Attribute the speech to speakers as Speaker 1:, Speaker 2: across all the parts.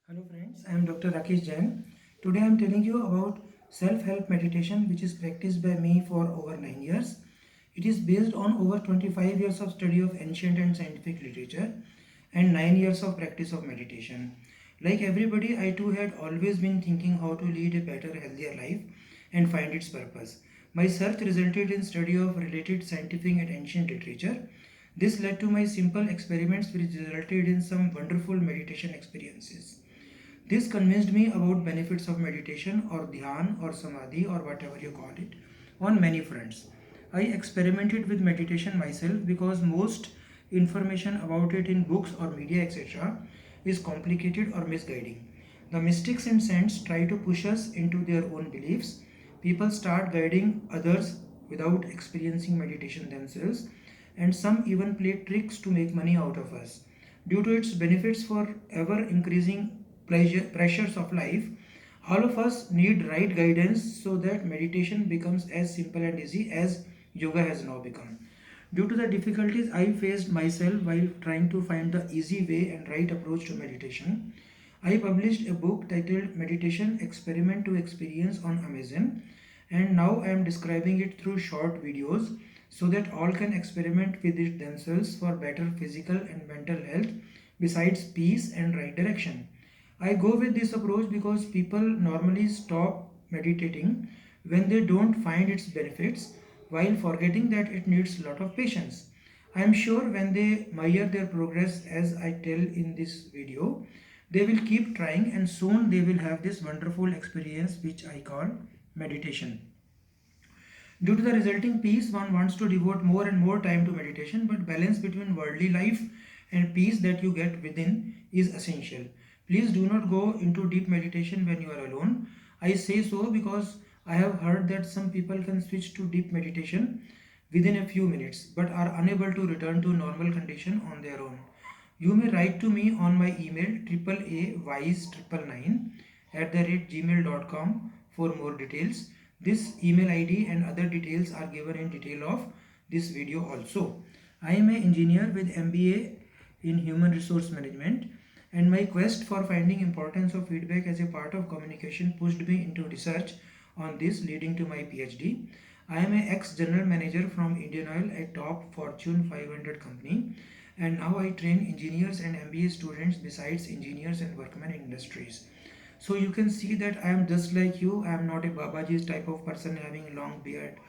Speaker 1: Hello friends, I am Dr. Rakesh Jain. Today I am telling you about self-help meditation which is practiced by me for over 9 years. It is based on over 25 years of study of ancient and scientific literature and 9 years of practice of meditation. Like everybody, I too had always been thinking how to lead a better, healthier life and find its purpose. My search resulted in study of related scientific and ancient literature. This led to my simple experiments which resulted in some wonderful meditation experiences. This convinced me about benefits of meditation or dhyan or samadhi or whatever you call it on many fronts. I experimented with meditation myself because most information about it in books or media etc. is complicated or misguiding. The mystics and saints try to push us into their own beliefs. People start guiding others without experiencing meditation themselves, and some even play tricks to make money out of us. Due to its benefits for ever increasing pressures of life, all of us need right guidance so that meditation becomes as simple and easy as yoga has now become. Due to the difficulties I faced myself while trying to find the easy way and right approach to meditation, I published a book titled Meditation Experiment to Experience on Amazon, and now I am describing it through short videos so that all can experiment with it themselves for better physical and mental health besides peace and right direction. I go with this approach because people normally stop meditating when they don't find its benefits while forgetting that it needs a lot of patience. I am sure when they measure their progress as I tell in this video, they will keep trying and soon they will have this wonderful experience which I call meditation. Due to the resulting peace, one wants to devote more and more time to meditation, but balance between worldly life and peace that you get within is essential. Please do not go into deep meditation when you are alone. I say so because I have heard that some people can switch to deep meditation within a few minutes but are unable to return to normal condition on their own. You may write to me on my email AAAwise999 at the rate gmail.com for more details. This email ID and other details are given in detail of this video also. I am an engineer with MBA in Human Resource Management, and my quest for finding importance of feedback as a part of communication pushed me into research on this, leading to my PhD. I am an ex-general manager from Indian Oil, a top Fortune 500 company, and now I train engineers and MBA students besides engineers and workmen in industries. So you can see that I am just like you. I am not a Babaji's type of person having long beard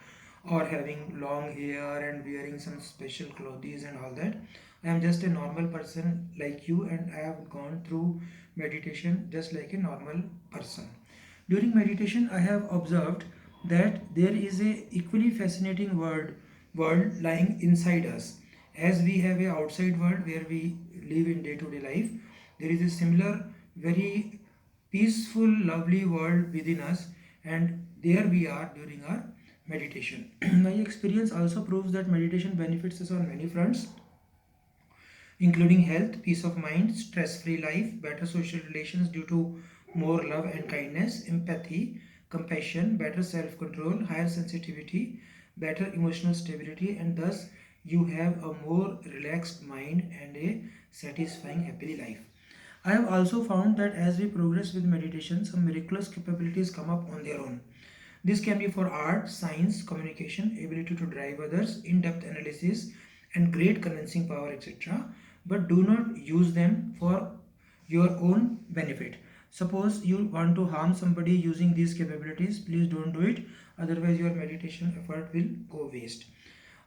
Speaker 1: or having long hair and wearing some special clothes and all that. I am just a normal person like you, and I have gone through meditation just like a normal person. During meditation, I have observed that there is a equally fascinating world lying inside us. As we have a outside world where we live in day-to-day life, there is a similar, very peaceful, lovely world within us, and there we are during our meditation. My experience also proves that meditation benefits us on many fronts, including health, peace of mind, stress free life, better social relations due to more love and kindness, empathy, compassion, better self control, higher sensitivity, better emotional stability, and thus you have a more relaxed mind and a satisfying, happy life. I have also found that as we progress with meditation, some miraculous capabilities come up on their own. This can be for art, science, communication, ability to drive others, in depth analysis, and great convincing power, etc. But do not use them for your own benefit. Suppose you want to harm somebody using these capabilities, please don't do it, otherwise, your meditation effort will go waste.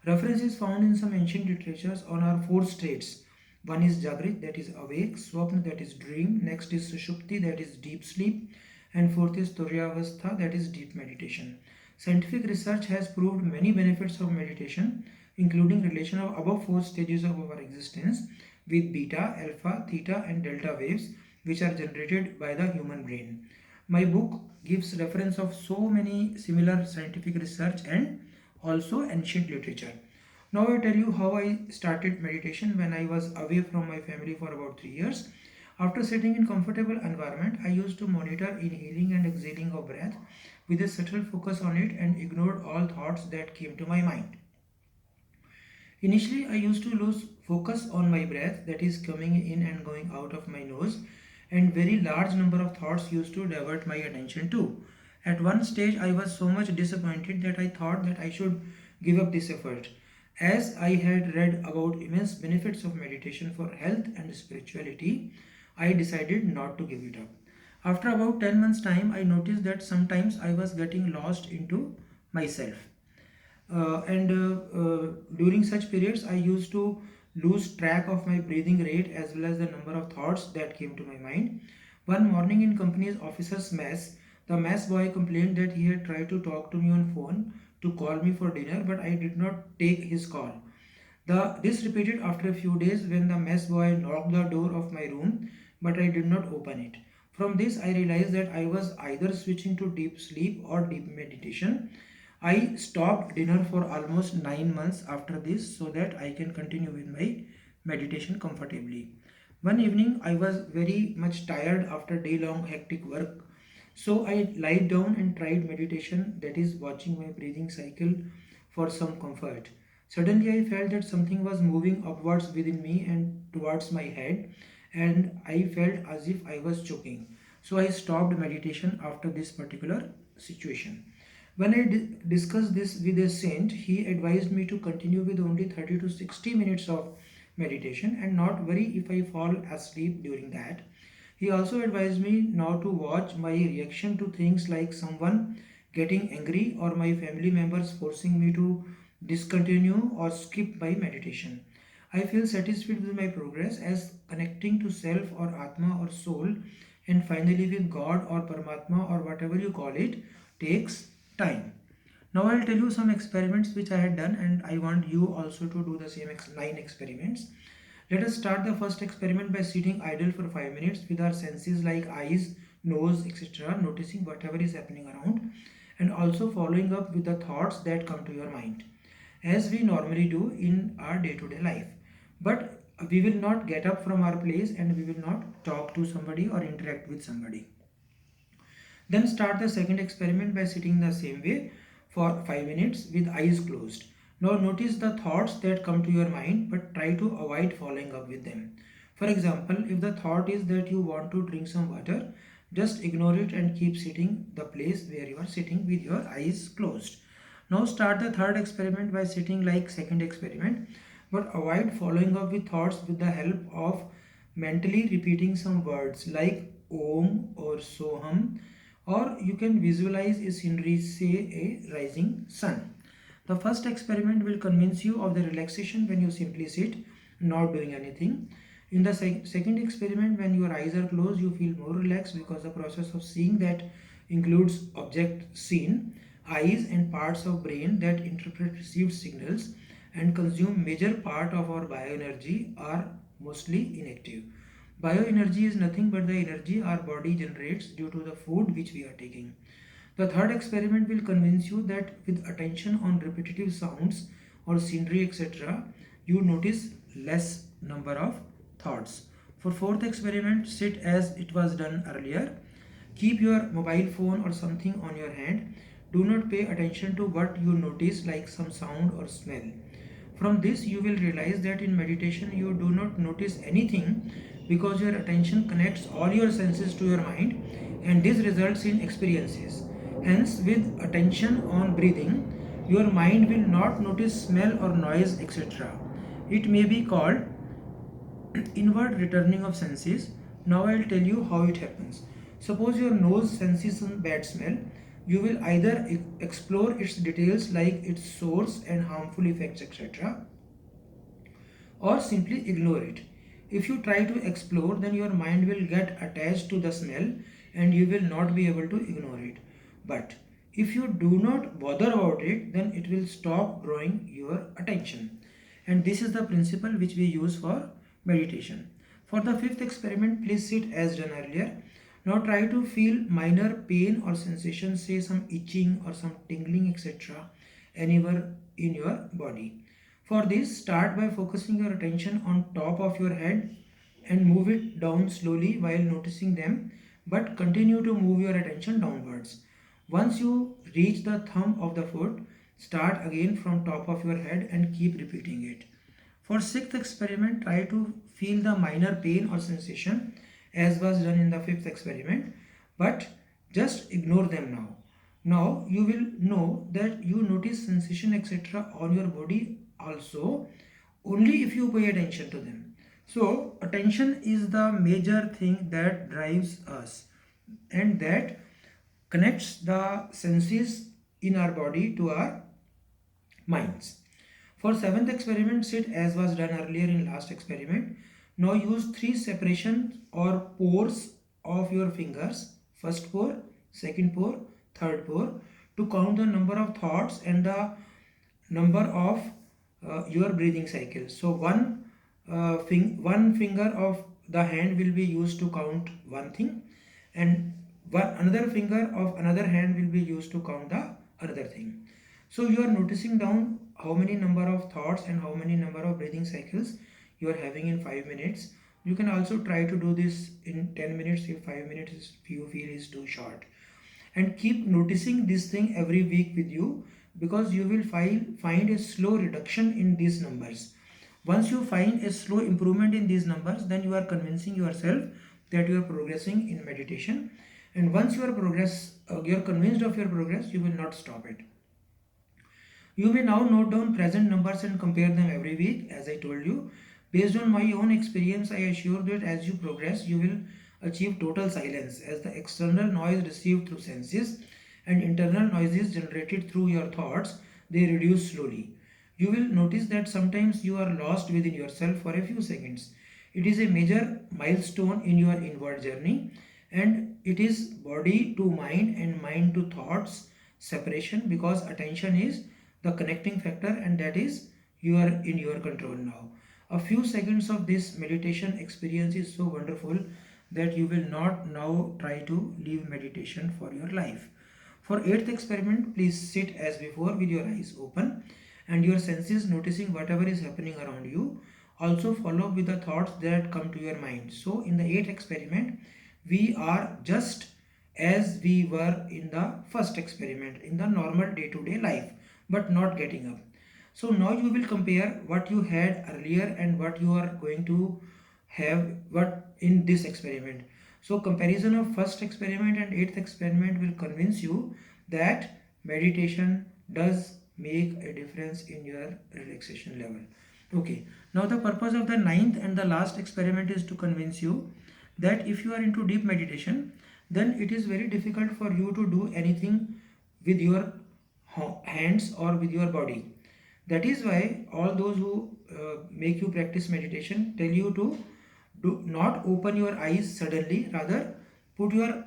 Speaker 1: References found in some ancient literatures on our four states. One is Jagrit, that is awake, Swapna, that is dream, next is Sushupti, that is deep sleep, and fourth is Turyavastha, that is deep meditation. Scientific research has proved many benefits of meditation, including relation of above four stages of our existence with beta, alpha, theta, and delta waves, which are generated by the human brain. My book gives reference of so many similar scientific research and also ancient literature. Now I tell you how I started meditation when I was away from my family for about 3 years. After sitting in comfortable environment, I used to monitor inhaling and exhaling of breath with a subtle focus on it and ignored all thoughts that came to my mind. Initially, I used to lose focus on my breath that is coming in and going out of my nose, and very large number of thoughts used to divert my attention too. At one stage, I was so much disappointed that I thought that I should give up this effort. As I had read about immense benefits of meditation for health and spirituality, I decided not to give it up. After about 10 months' time, I noticed that sometimes I was getting lost into myself. And during such periods, I used to lose track of my breathing rate as well as the number of thoughts that came to my mind. One morning in company's officers' mess, the mess boy complained that he had tried to talk to me on phone to call me for dinner, but I did not take his call. This repeated after a few days when the mess boy knocked the door of my room, but I did not open it. From this, I realized that I was either switching to deep sleep or deep meditation. I stopped dinner for almost 9 months after this so that I can continue with my meditation comfortably. One evening, I was very much tired after day long hectic work. So I lied down and tried meditation, that is, watching my breathing cycle for some comfort. Suddenly, I felt that something was moving upwards within me and towards my head, and I felt as if I was choking. So I stopped meditation after this particular situation. When I discussed this with a saint, he advised me to continue with only 30 to 60 minutes of meditation and not worry if I fall asleep during that. He also advised me not to watch my reaction to things like someone getting angry or my family members forcing me to discontinue or skip my meditation. I feel satisfied with my progress as connecting to self or Atma or soul and finally with God or Paramatma or whatever you call it takes time. Now I'll tell you some experiments which I had done and I want you also to do the same 9 experiments. Let us start the first experiment by sitting idle for 5 minutes with our senses like eyes, nose, etc., noticing whatever is happening around and also following up with the thoughts that come to your mind as we normally do in our day to day life. But we will not get up from our place and we will not talk to somebody or interact with somebody. Then start the second experiment by sitting the same way for 5 minutes with eyes closed. Now notice the thoughts that come to your mind but try to avoid following up with them. For example, if the thought is that you want to drink some water, just ignore it and keep sitting the place where you are sitting with your eyes closed. Now start the third experiment by sitting like second experiment but avoid following up with thoughts with the help of mentally repeating some words like Om or Soham, or you can visualize a scenery, say a rising sun. The first experiment will convince you of the relaxation when you simply sit, not doing anything. In the second experiment, when your eyes are closed, you feel more relaxed because the process of seeing that includes object seen, eyes and parts of brain that interpret received signals and consume major part of our bioenergy are mostly inactive. Bioenergy is nothing but the energy our body generates due to the food which we are taking. The third experiment will convince you that with attention on repetitive sounds or scenery etc., you notice less number of thoughts. For fourth experiment, sit as it was done earlier. Keep your mobile phone or something on your hand. Do not pay attention to what you notice like some sound or smell. From this, you will realize that in meditation you do not notice anything because your attention connects all your senses to your mind and this results in experiences. Hence, with attention on breathing, your mind will not notice smell or noise, etc. It may be called inward returning of senses. Now I'll tell you how it happens. Suppose your nose senses some bad smell. You will either explore its details like its source and harmful effects, etc., or simply ignore it. If you try to explore, then your mind will get attached to the smell and you will not be able to ignore it. But if you do not bother about it, then it will stop drawing your attention. And this is the principle which we use for meditation. For the fifth experiment, please sit as done earlier. Now try to feel minor pain or sensation, say some itching or some tingling, etc., anywhere in your body. For this, start by focusing your attention on top of your head and move it down slowly while noticing them, but continue to move your attention downwards. Once you reach the thumb of the foot, start again from top of your head and keep repeating it. For sixth experiment, try to feel the minor pain or sensation as was done in the fifth experiment, but just ignore them now. Now you will know that you notice sensation etc. on your body also only if you pay attention to them. So attention is the major thing that drives us and that connects the senses in our body to our minds. For seventh experiment, sit as was done earlier in last experiment. Now use three separations or pores of your fingers. First pore, second pore, third pore to count the number of thoughts and the number of your breathing cycles. So one finger of the hand will be used to count one thing, and another finger of another hand will be used to count the another thing. So you are noticing down how many number of thoughts and how many number of breathing cycles you are having in 5 minutes. You can also try to do this in 10 minutes if 5 minutes you feel is too short, and keep noticing this thing every week with you, because you will find a slow reduction in these numbers. Once you find a slow improvement in these numbers, then you are convincing yourself that you are progressing in meditation, and once you are convinced of your progress, you will not stop it. You may now note down present numbers and compare them every week. As I told you, based on my own experience, I assure that as you progress, you will achieve total silence, as the external noise received through senses and internal noises generated through your thoughts, they reduce slowly. You will notice that sometimes you are lost within yourself for a few seconds. It is a major milestone in your inward journey, and it is body to mind and mind to thoughts separation, because attention is the connecting factor, and that is you are in your control now. A few seconds of this meditation experience is so wonderful that you will not now try to leave meditation for your life. For eighth experiment, please sit as before with your eyes open and your senses noticing whatever is happening around you. Also follow with the thoughts that come to your mind. So in the eighth experiment, we are just as we were in the first experiment, in the normal day-to-day life, but not getting up. So now you will compare what you had earlier and what you are going to have what in this experiment. So comparison of first experiment and eighth experiment will convince you that meditation does make a difference in your relaxation level. Okay, now the purpose of the ninth and the last experiment is to convince you that if you are into deep meditation, then it is very difficult for you to do anything with your hands or with your body. That is why all those who make you practice meditation tell you to do not open your eyes suddenly, rather put your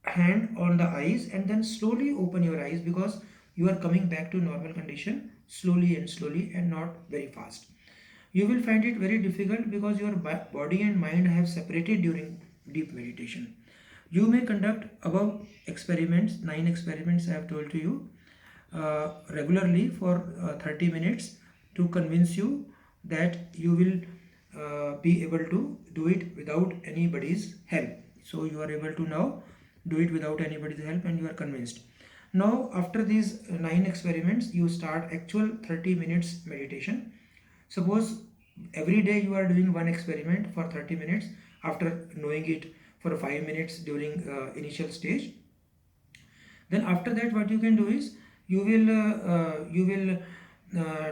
Speaker 1: hand on the eyes and then slowly open your eyes, because you are coming back to normal condition slowly and not very fast. You will find it very difficult because your body and mind have separated during deep meditation. You may conduct above experiments, 9 experiments I have told to you, regularly for 30 minutes to convince you that you will be able to do it without anybody's help. So you are able to now do it without anybody's help and you are convinced. Now after these 9 experiments, you start actual 30 minutes meditation. Suppose every day you are doing one experiment for 30 minutes after knowing it for 5 minutes during initial stage. Then after that what you can do is you will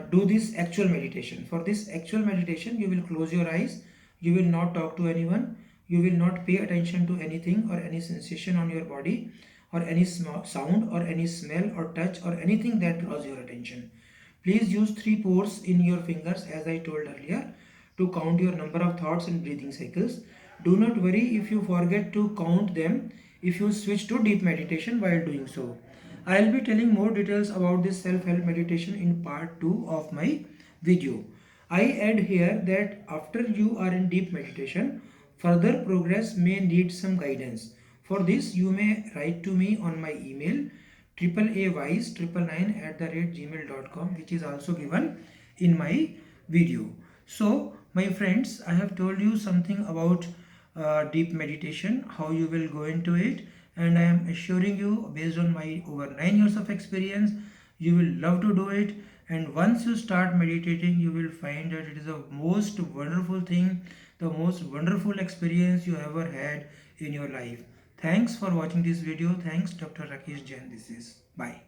Speaker 1: do this actual meditation. For this actual meditation, you will close your eyes, you will not talk to anyone, you will not pay attention to anything or any sensation on your body or any sound or any smell or touch or anything that draws your attention. Please use 3 pores in your fingers as I told earlier to count your number of thoughts and breathing cycles. Do not worry if you forget to count them if you switch to deep meditation while doing so. I will be telling more details about this self-help meditation in part 2 of my video. I add here that after you are in deep meditation, further progress may need some guidance. For this, you may write to me on my email aawise999@gmail.com, which is also given in my video. So, my friends, I have told you something about deep meditation, how you will go into it, and I am assuring you, based on my over 9 years of experience, you will love to do it. And once you start meditating, you will find that it is the most wonderful thing, the the most wonderful experience you ever had in your life. Thanks for watching this video. Thanks Dr. Rakesh Jain. This is bye.